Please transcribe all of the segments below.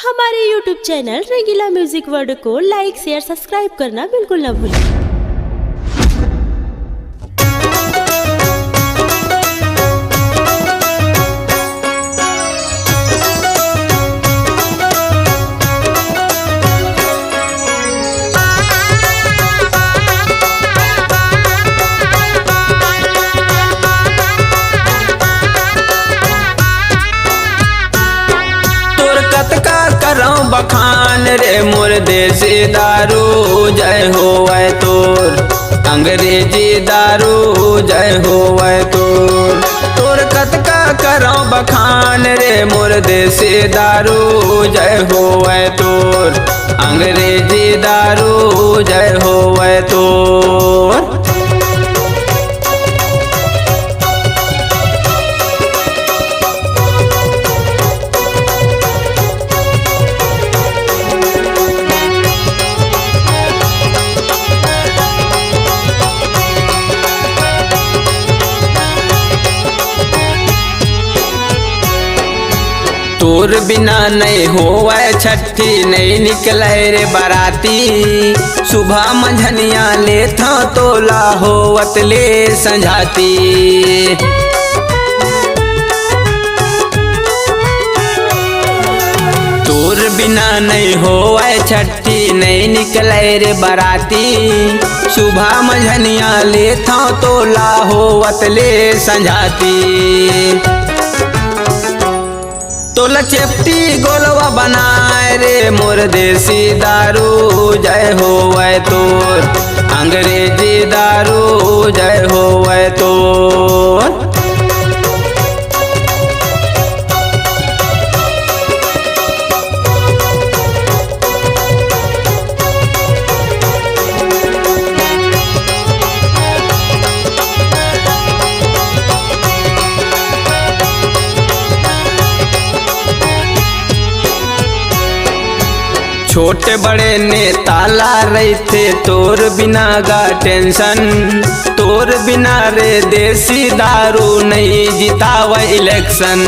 हमारे YouTube channel रंगीला music world को like share subscribe करना बिल्कुल ना भूलें। करऊं बखान रे मोर देसी दारू जय होवे तोर, अंग्रेजी दारू जय होवे तोर। तोर कतका करऊं बखान रे मोर देसी दारू जय होवे तोर, अंग्रेजी दारू जय होवे तोर। तोर बिना नहीं होवे छठी नहीं निकले रे बाराती, सुबह मंझनिया ले था तोला होवत ले संझाती। तोर बिना नहीं होवे छठी नहीं निकले रे बाराती, सुबह मंझनिया ले था तोला होवत ले संझाती। तोला चेपटी गोलवा बनाए रे मोर देसी दारू जय होवे तोर, अंग्रेजी दारू जय होवे तोर। छोटे बड़े ने ताला रही थे तोर बिना गा टेंशन, तोर बिना रे देसी दारू नहीं जितावा इलेक्शन।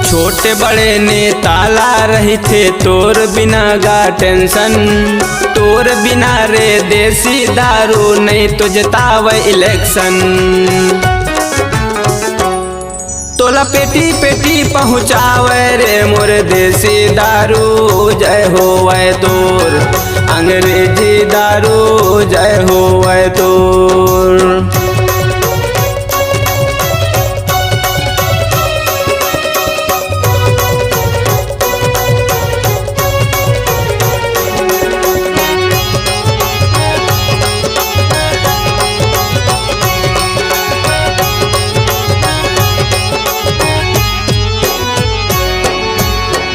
छोटे बड़े ने ताला रही थे तोर बिना गा टेंशन, तोर बिना रे देसी दारू नहीं तो जितावा इलेक्शन। तोला पेटी पेटी पहुँचावे रे मोर देसी दारू जय होवे तोर, अंग्रेजी दारू जय होवे तोर।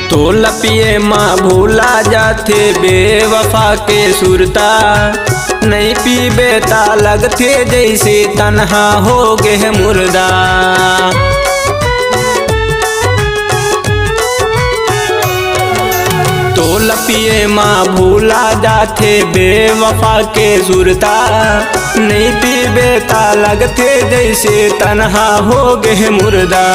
तोला पिए माँ भूला जाते बेवफा के सुरता, नहीं पीबे ता लगते जैसे तन्हा हो गए मुर्दा। तोला पिए माँ भूला जाते बेवफा के सुरता, नहीं पीबे ता लगते जैसे तन्हा हो गए मुर्दा।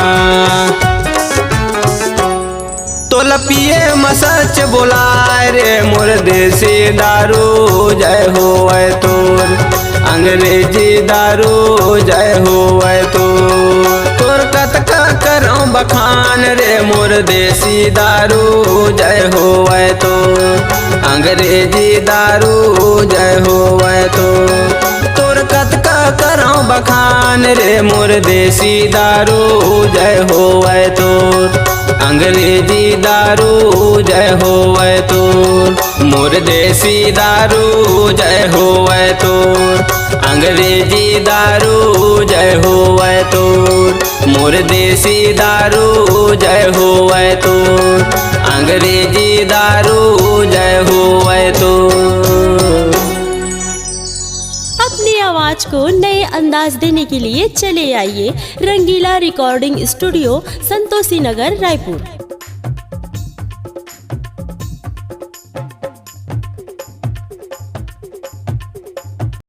तोला पिए मसच बोलाए रे मोर देसी दारू जय होवे तोर, अंग्रेजी दारू जय होवे तोर। तोर कतका करऊं बखान रे मोर देसी दारू जय होवे तोर, अंग्रेजी दारू जय होवे तोर। तोर कतका करऊं बखान रे मोर देसी दारू जय होवे तोर, अंग्रेजी दारू जय होवे तोर। मोर देसी दारू जय होवे तोर, अंग्रेजी दारू जय होवे तोर। मोर देसी दारू जय होवे तोर, अंग्रेजी दारू जय होवे तोर। अपनी आवाज को नए अंदाज देने के लिए चले आइए रंगीला रिकॉर्डिंग स्टूडियो, संतोषी नगर, रायपुर।